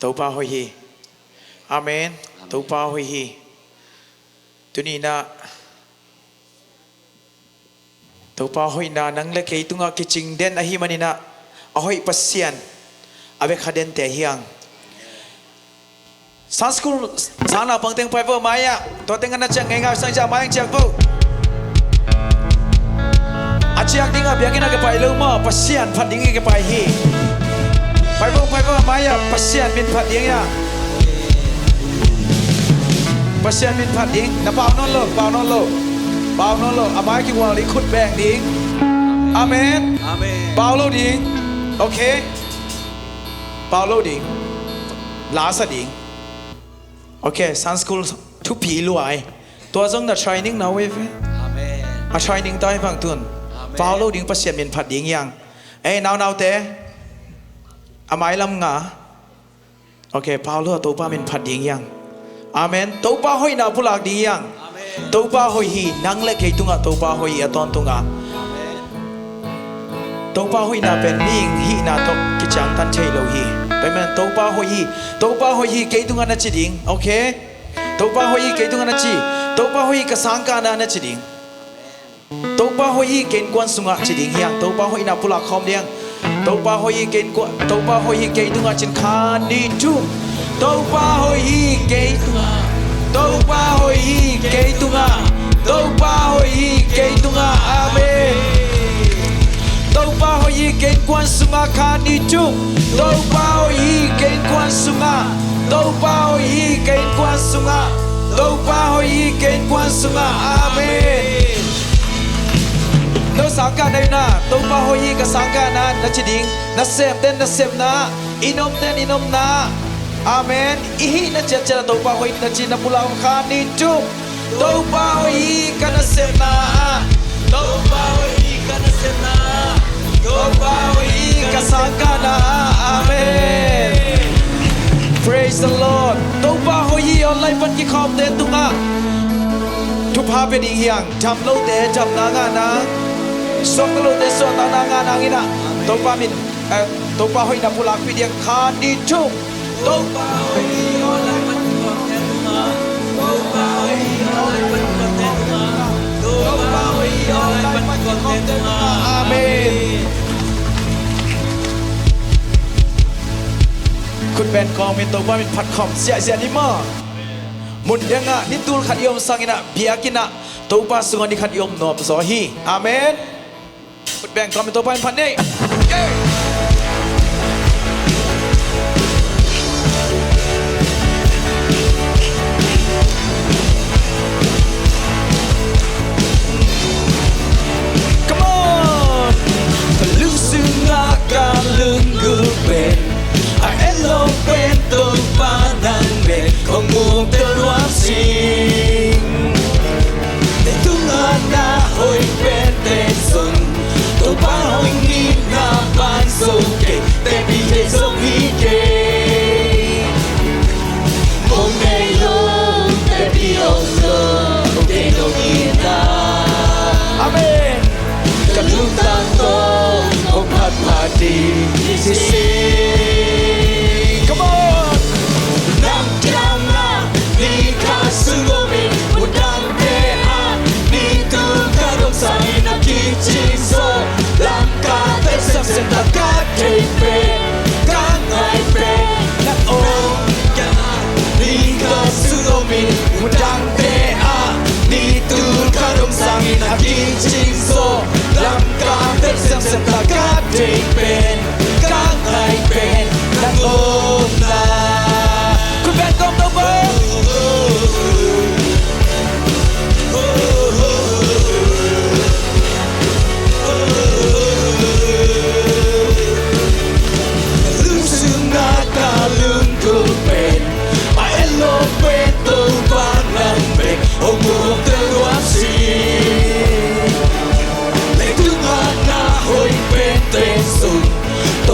ตัวป้าหอยฮีอาเมนตัวป้าหอยฮีตัวนี้นะตัวป้าหอยนานังเล็กไอ้ตุงกิจิงเด่นอะฮีมันนี่นะเอาหอยปัสเซียนเอาไปขัดเด่นแต่เฮียงสังสกุลสารพังเต็งไปเวอร์มาอ่ะตัวเต็งกันน่าจะง่ายๆสังจะมาอย่างเจ้าบุอาเจียกดิ้งอ่ะเบียกินอ่ะก็ไปเรื่องมั่วปัสเซียนพัดดิ้งก็ไปฮีไปเวอร์มาอ่ะปัสเซียนเป็นพัดดิ้งอ่ะปัสเซียนเป็นพัดดิ้งน้ำเปล่านอนโลเปล่านอนโลอาไม้กี่วันลิขุดแบงดิ้งอาเมนเปล่าโลดิ้งโอเคเปล่าโลดิ้งลาสดิ้งโอเคสันสกุลทุกผีรวยตัวจงแต่ training นะเว้ยมา training ต่อให้ฟังตุนเปล่าโลดิ้งปัสเซียนเป็นพัดดิ้งยังเอ้ยนาวเตะอาไม้ลำงาโอเคเปล่าโลตัวป้าเป็นพัดดิ้งยังอาเมนตัวป้าหอยนาผู้หลักดียังตัวป้าหอยฮีนังเล็กให้ตุงะตัวป้าหอยตอนตุงะตัวป้าหอยนาเป็นมิ่งฮีนาตกกิจังตันเชยโลฮีไปมันตัวป้าหอยฮีเกตุงะนัดจิดิงโอเคตัวป้าหอยฮีเกตุงะนัดจิตัวป้าหอยฮีกระสังกานานัดจิดิงตัวป้าหอยฮีเกณฑ์กวนสุงะจิดิงยังตัวป้าหอยนาผู้หลักคอมเดียงตัวป้าหอยฮีเกณฑ์กวนตัวป้าหอยฮีเกตุงะจินคานิจุตัวป้าหอยฮีเกตุงะตัวป้าหอยฮีเกตุงะตัวป้าหอยฮีเกตุงะอาเมนตัวป้าหอยฮีเกณฑ์กวนสุงะคานิจุตัวป้าหอยฮีเกณฑ์กวนสุงะตัวป้าหอยฮีเกณฑ์กวนสุงะตัวป้าหอยฮีเกณฑ์กวนสุงะอาเมนตัวสังกัดในหน้าตัวป้าหอยฮีกับสังกัดนั้นนัดจิดิงนัดเซมเต้นนัดเซมนะอินอมเต้นอินอมนะอาเมนอีฮีนัดเจเจระตัวป้าหอยนัดจินับบุลาวคานิจุตัวป้าหอยกันนัดเซมนะตัวป้าหอยกันนัดเซมนะตัวป้าหอยกับสังกัดนะอาเมน Praise the Lord ตัวป้าหอยออนไลน์ปันกิคอมเต้นตุงะทุกภาพเป็นอีกอย่างจำโลเตจำนางานาสองโลเตสองนางานางอินะตัวป้ามินตัวป้าหอยนับบุลาวพิเดียงคานิจุตัวป้าหอยออนไลน์ปันกิคอมเต้นตุงะตัวป้าหอยออนไลน์ปันกิคอมเต้นตุงะตัวป้าหอยออนไลน์ปันกิคอมเต้นตุงะอาเมนคุณแบนกองเป็นตัวป้าเป็นพัดคอมเสียนี่มามุนยังอ่ะนิตูลขัดยมสังอินะเบียกินะตัวป้าสุงันดิขัดยมนอบสอฮีอาเมนคุณแบนกองเป็นตัวป้าเป็นพันนี่Come on นังจำนะนี่ข้าสุโกมิมุดังเตอะนี่ตูกาดงไซนักกิจิโซลังกาเตสัมเซตากาเทเปกังไงเปนักโอยานี่ข้าสุโกมิมุดังเตอะนี่ตูกาดงไซนักกิจิโซลังกาเตสัมเซตากาเทเปเป็นนักโอลาคุณแบนกองตัวเบอร์ลืมซึ่งหน้าตาลืมกูเป็นไปเอโลเป็นตัวบ้านนังเบกโอ้มูเตลวาซีเล็กถึงหน้าหอยเป็นเตสุตัว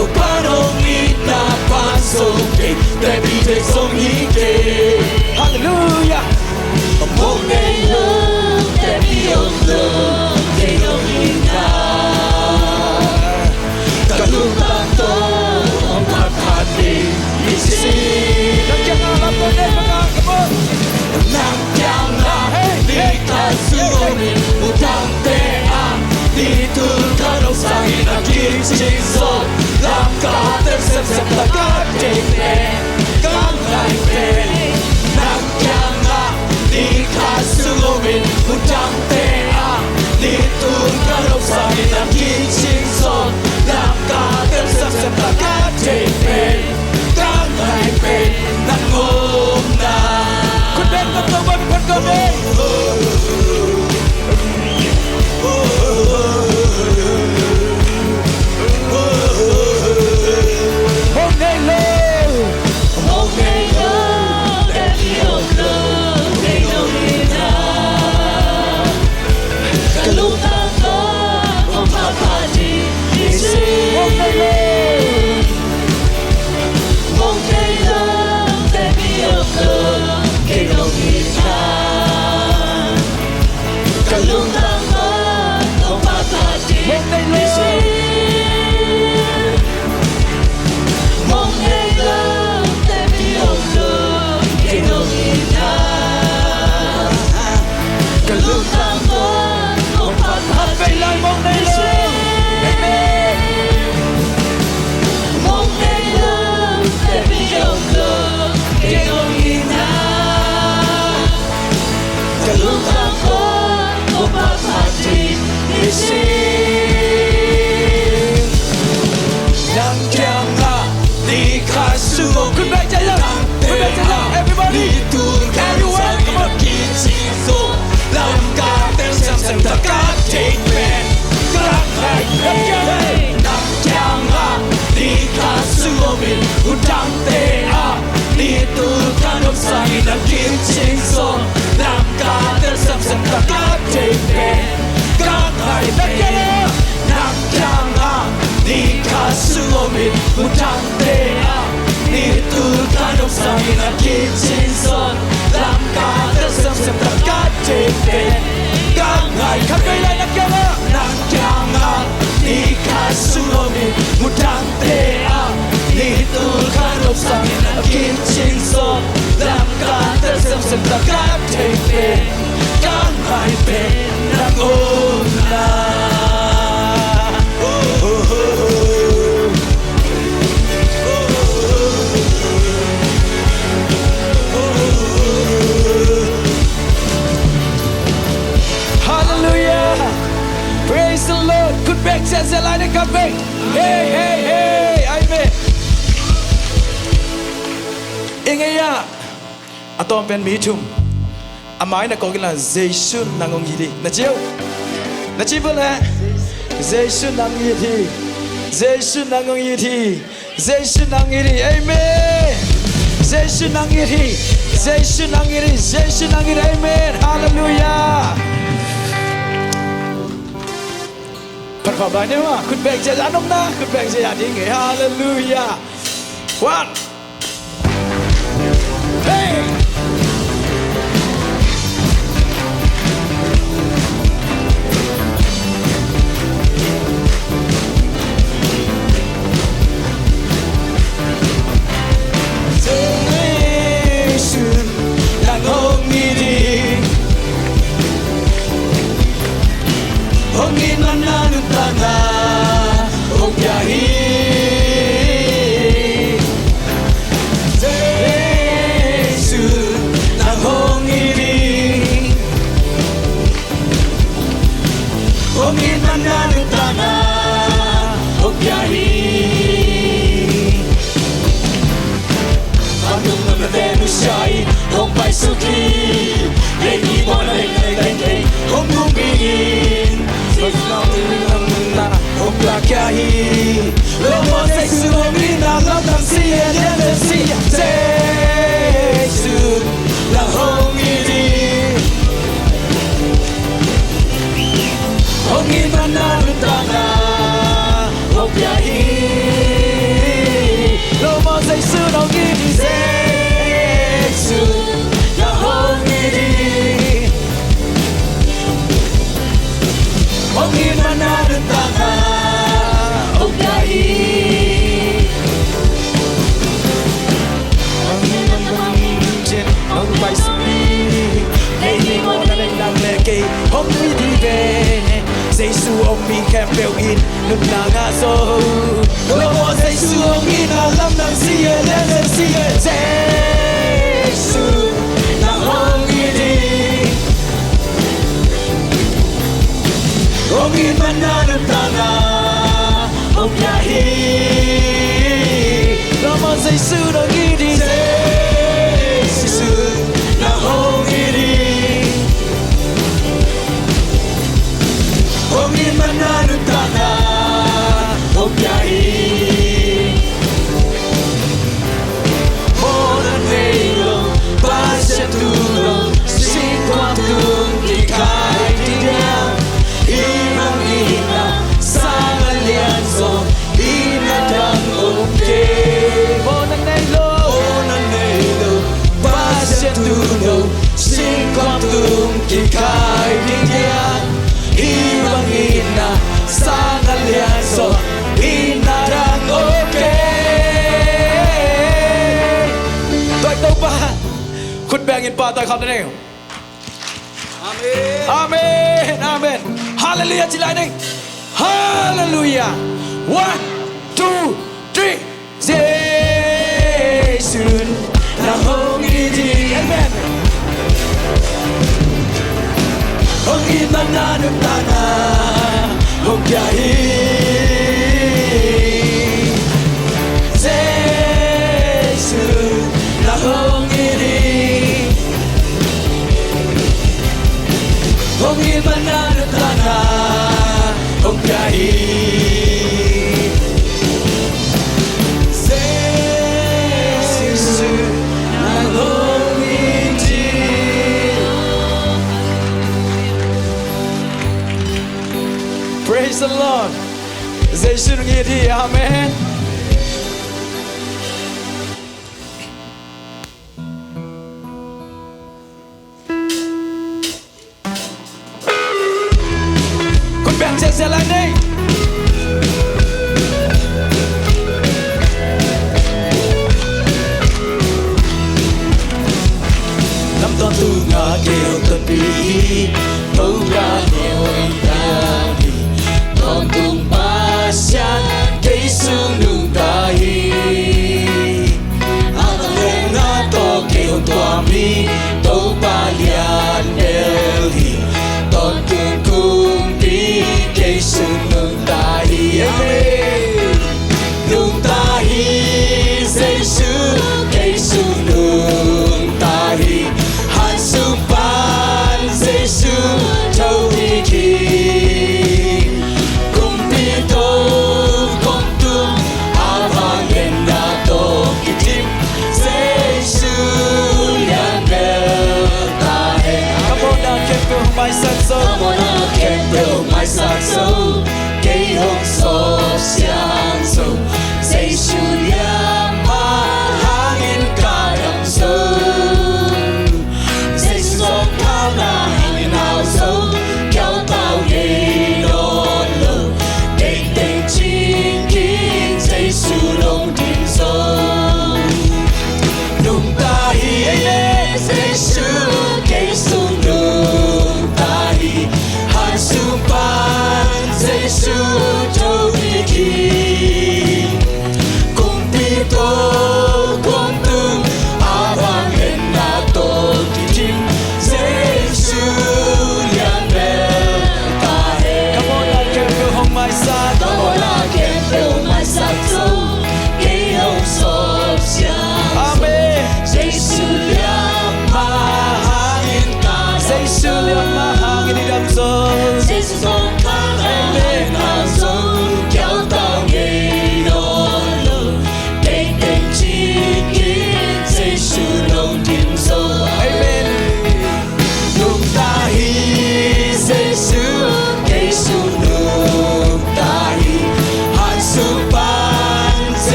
Mutang dea Ni tulkan of sangin at kitchinson Lam ka tersem sem takat tepen Gangay Kagailan ng kama Nagyanga Ni kasulomi Mutang dea Ni tulkan of sangin at kitchinson Lam ka tersem sem takat tepen Gangay pen ng una Hallelujah Praise the Lord คุณเบกเสียอะไรนะครับเบกเฮ้เฮ้เฮ้อาเมนเองไงอะอะตอมเป็นมีทุมอะไม้นะก็กินละเจสุนางงยีดีนะเจ้านะจีบเลยเจสุนางยีดีเจสุนางงยีดีเจสุนางยีดีอาเมนเจสุนางยีดีเจสุนางยีดีเจสุนางยีดีอาเมนฮาเลลูยาพันขอบายเนี่ยว่าคุณแบกเจริญน้ำหน้าคุณแบกเจริญยิ่งฮาเลลูยาวันเฮ้Hongin mananong tanga o biyahe Jesu ng hongiring Hongin mananong tanga o biyahe Anong namadeno siya'y hong paisuki Lady mo na leng hong bumingin Hong lakahi Lomo sa sumami na lamang siya Yan siya Jesu lang hong iri Hong imananutanga Hong biyahi Lomo sa sumami Jesu lang hong iri Hong imananutanga Hong biyahi Hong imananutanga Hong paisuki Lady mo na lang leke Hong idibe Jesu ông mi kèm bèo in Nung nga so Lomo Jesu ông in alam ng siya Lên siya Jesu Nang hong iri Hong imananutanga Hong biyahe Lomo Jesu nang iri Jesu nang hong iri Hong imananutanga Hong biyahe Monanelo Pasyatulo Singkwatung Ikay Tingnan Imang-ina sa alianso Inadang umke Monanelo Pasyatulo Singkwatung Ikay Tingnan Imang-ina sa alianso Inadang umke ตัวเต้าบ้านคุณแบ่งอินปาตาคำนั่นเองอาเมนอาเมนฮาเลลูยาจิลายหนึ่งฮาเลลูยา one two three เจสุนะฮงอีดีอาเมนฮงอีมันนานุตานาฮงยาฮีเจสุนะฮงอีดีHong imananutanga Hong biyahe Jesu nang hong iri Praise the Lord Jesu nang iri Amen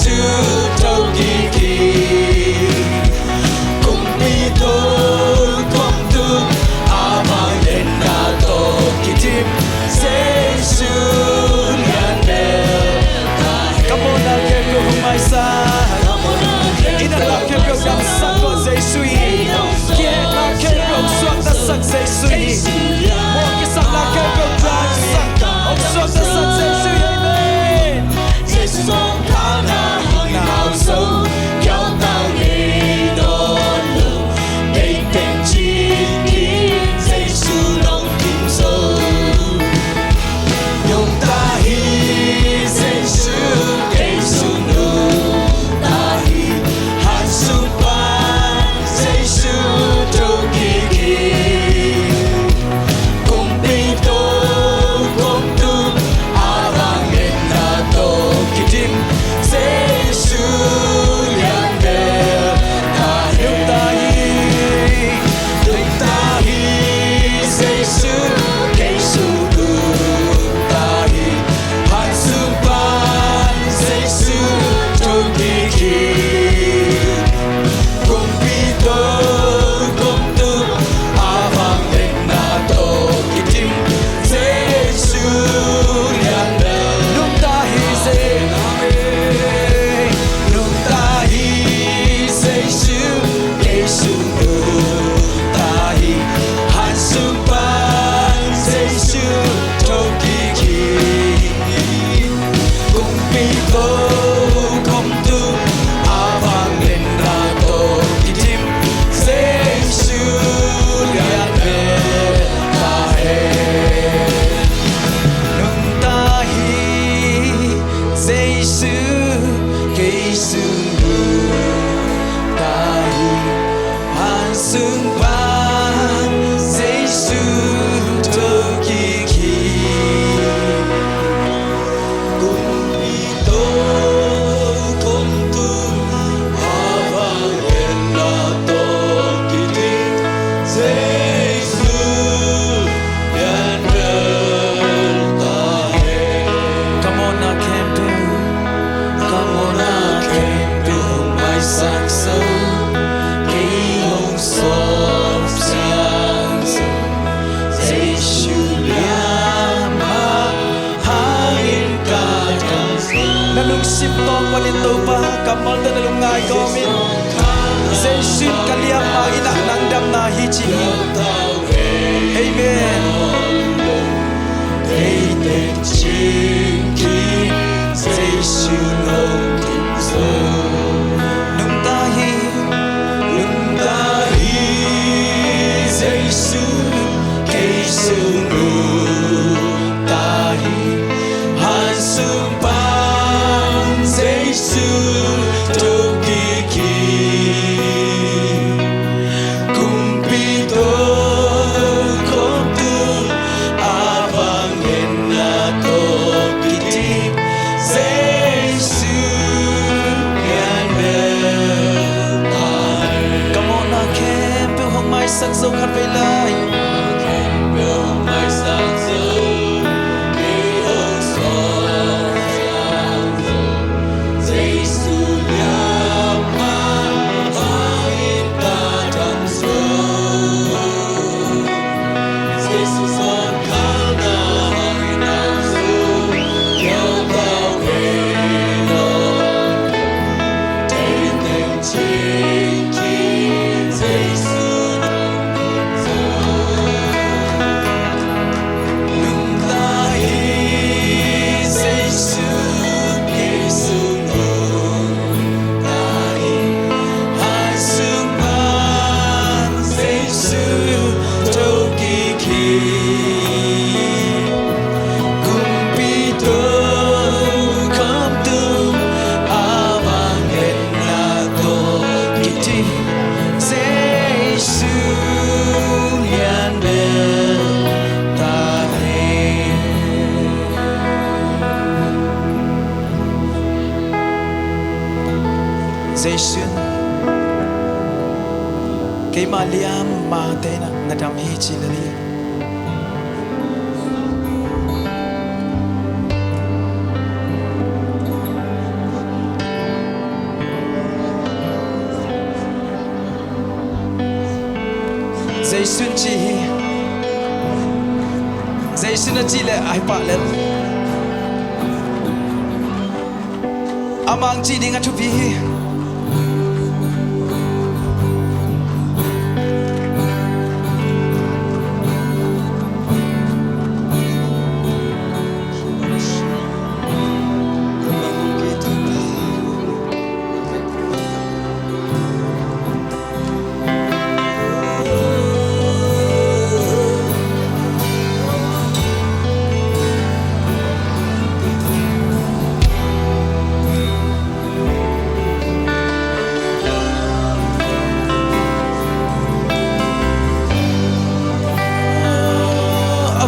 Giêsu thâu kỳ kỳ cùng bi tôi cùng tu abang đến na to kỳ tim Giêsu ngàn bèo Come on now, get go from my side. In a love can go down suck on Giêsu yeah, I can go swap the suck Giêsu more cái suck la can go down suck ông swap the suck Giêsu amen Giêsu song cao na nào sâu kéo tao đi đón lùng để tên chiến kiến Giêsu lòng tim sâu nhung ta hi Giêsu Giêsu nu ta hi han su ban Giêsu thâu kỳ kỳ cùng bi tô cùng tu abang lên na to kỳ tim Giêsu lian bèo ta nhung ta hi Giêsu Giêsu nu ta hi han su ban Giêsu thâu kỳ kỳ cùng bi tô cùng tu abang lên na to kỳ tim Giêsu lian bèo nung ta hi Giêsu Giêsu nu ta hi han su ban Giêsu thâu kỳ kỳ cùng bi tô cùng tu abang lên na to kỳ tim Giêsu lian bèo ta he nung ta hi Giêsu Giêsu nu ta hi han sung ban Giêsu thâu kỳ kỳ cùng bi tô cùng tu abang lên na to kỳ tim Giêsu lian bèo ta he Come on now, can't do. Come on now, can't do my saxo. Kỹ hồng sop sang sông. Giêsu liam ma hangin ka trong nalung sip to palito pa kamal ta nalung ngai komin. Giêsu kaliam ma ina nangdam na hichi. Amen. Để tên chiến kiến Giêsu lòng tim sâu nung ta hi Giêsu Giêsu nu ta hi han sung ban Giêsu thâu kỳ kỳ cùng bi tô cùng tu abang lên na to kỳ tim Giêsu lian bèo ta Come on now, can't build hong mai sắc dâu khát về lại Can't build mai sắc dâu kỳ hồng sop sang dâu Giêsu liam ma hangin ka trong sâu Giêsu son cao na hangin nào sâu kéo tao về lòng để tên chiến kiến Giêsu nung ta hi Giêsu Giêsu nu ta hi han sung ban Giêsu thâu kỳ kỳ cùng bi tô cùng tu abang lên na to kỳ tim Giêsu lian bèo ta he Giêsu cái mà liam mà tên na đam hi chi lali xuân chi dây xuân nó chi lệ ai pa lên amang chi đi ngang chụp hi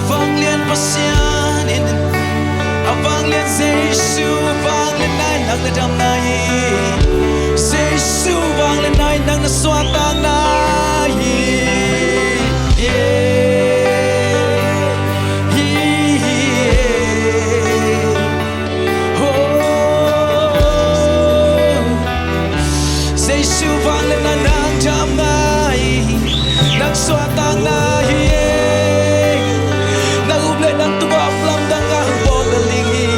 vang lên pasian in vang lên Giêsu vang lên nay nang na dam nai Giêsu vang lên nay nang na xoa tang nai Giêsu vang lên nay nang dam nai nang xoa tang nai nang tuwa flam dang ang bola lingi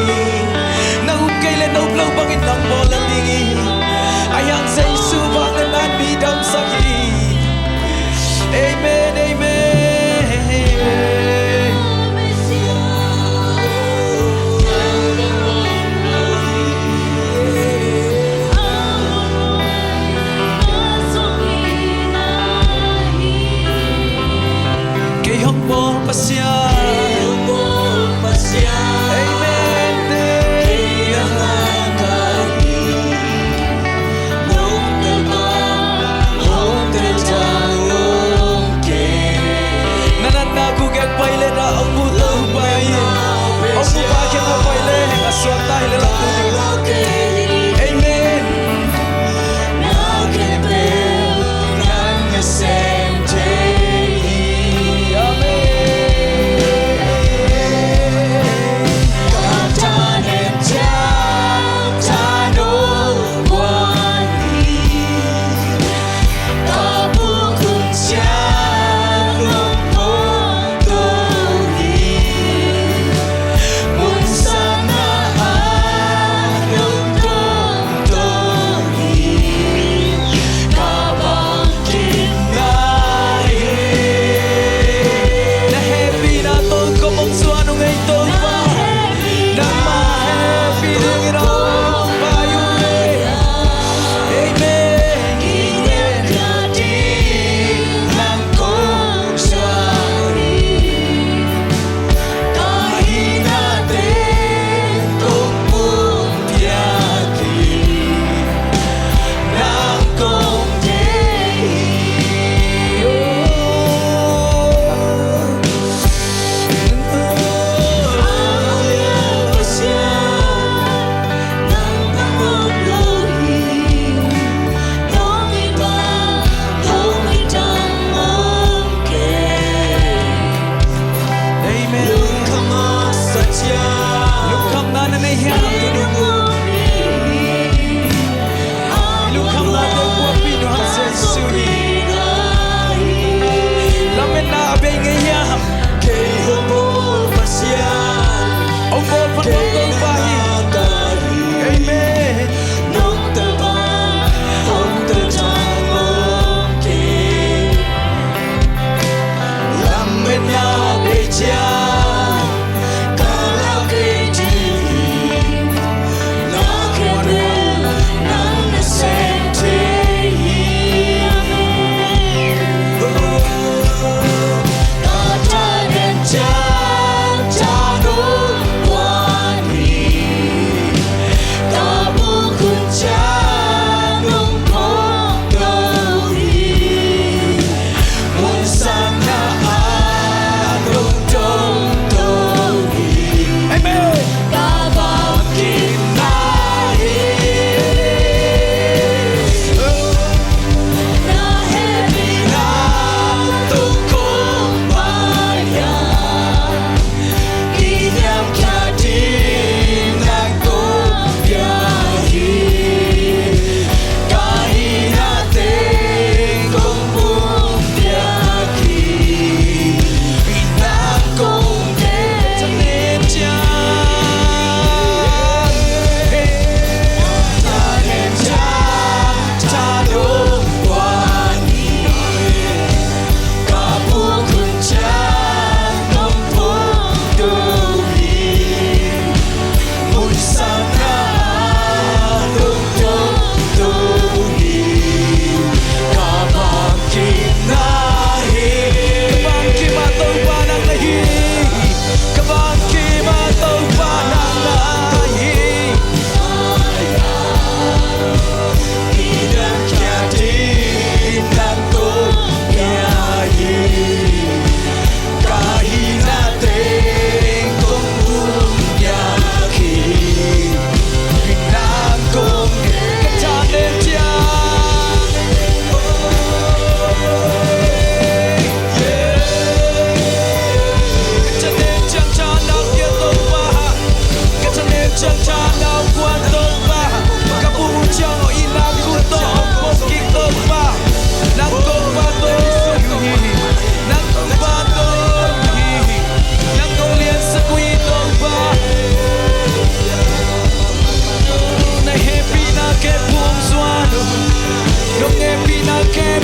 nang kailan no blow bangin nang bola lingi ayang say subang nan bi dam saki amen kay hong bo pasya Amen.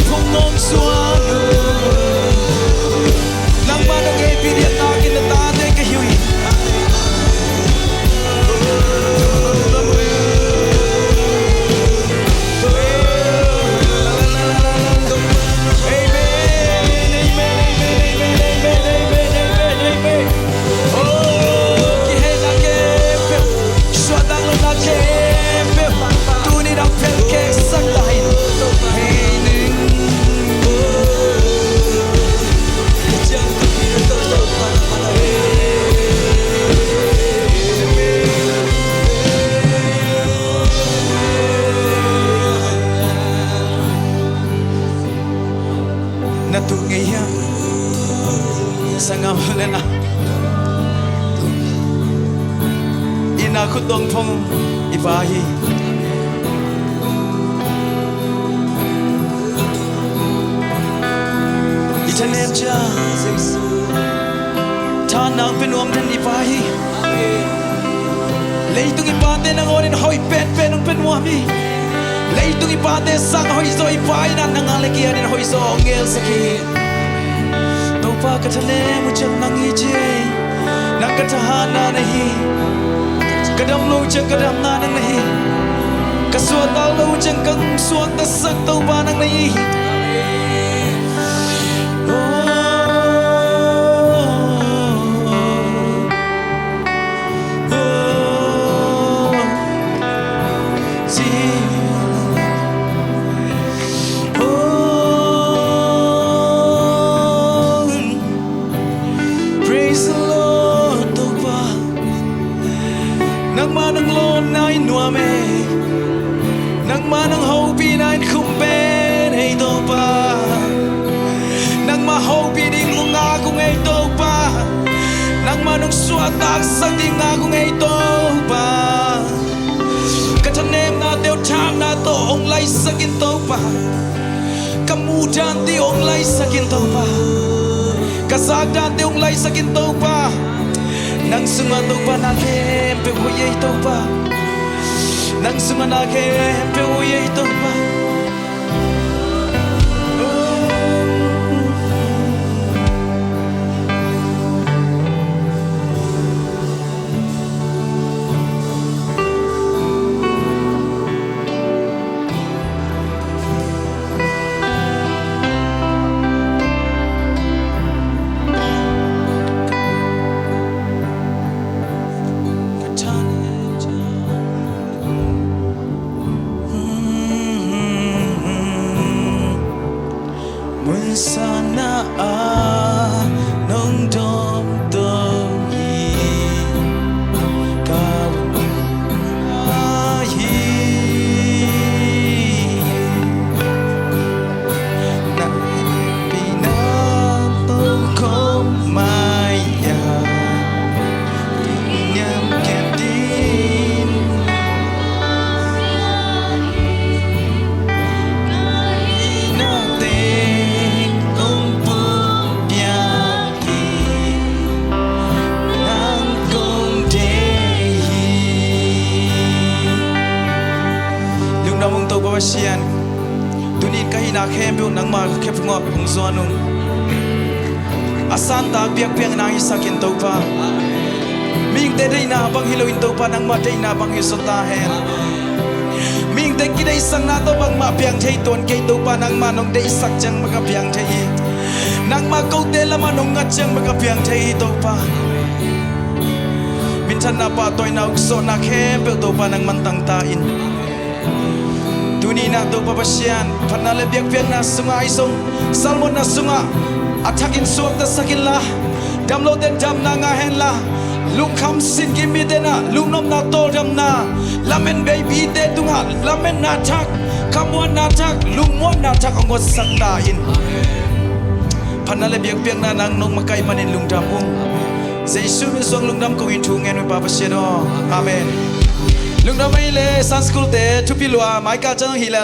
phong nong xuân nang ma nong e pi dia ta kin ta te ke hui Natungaya sangam lena ina kutong phong ibahi itanem cha tanang penuam dan ibahi leitung ibate nang orin hoi pen ng penuami leitung ipate sang hoi zo ipai na nangalaki anin hoi zo ngel sakit topa katane muchang nang ije nang katahana nahi kadam lo chang kadam na nang nahi kaswa ta lo chang kang suang ta sak topa nang nahi nang manang lon nai nuame nang manang hopi nai kumpe hey topa nang ma hopi ding nga kung hey topa nang manang suatak sa ding nga kung hey topa katanem na teo cham na to ong lai sakin topa kamudan ti ong lai sakin topa kasagdan ti ong lai sakin topa nang sunga topa na kempe huyay topa nang sunga na kempe huyay topa sana nong dom dom hi ka hi na pina to kom maya nyam kedin na te sian tunin kahina khem bu nang ma khep ngop phung zonung asan ta biak piang nang isakin topa ming te dei na bang hiloin topa nang ma dei na bang hisota hen ming te ki dei sang na to bang ma piang thei ton ke topa nang ma nong dei sak chang ma piang thei nang ma ko te la ma nong ngat chang ma piang thei topa min chan na pa toy na ukso na khem bu topa nang man tang ta in tuni na to papasyan panale biak biak na sunga isong salmon na sunga atakin suak ta sakin la damlo den dam na nga hen la lung kham sin gimi de na lung nom na to dam na lamen baby de tunga lamen na thak kamwan na thak lung mon na thak angot sak ta in panale biak biak na nang nong makai manin lung dam ung Jesu min song lung dam ko in thu ngen papasyan amen lung dam mai le san school te thu pilwa mai ka chang hi la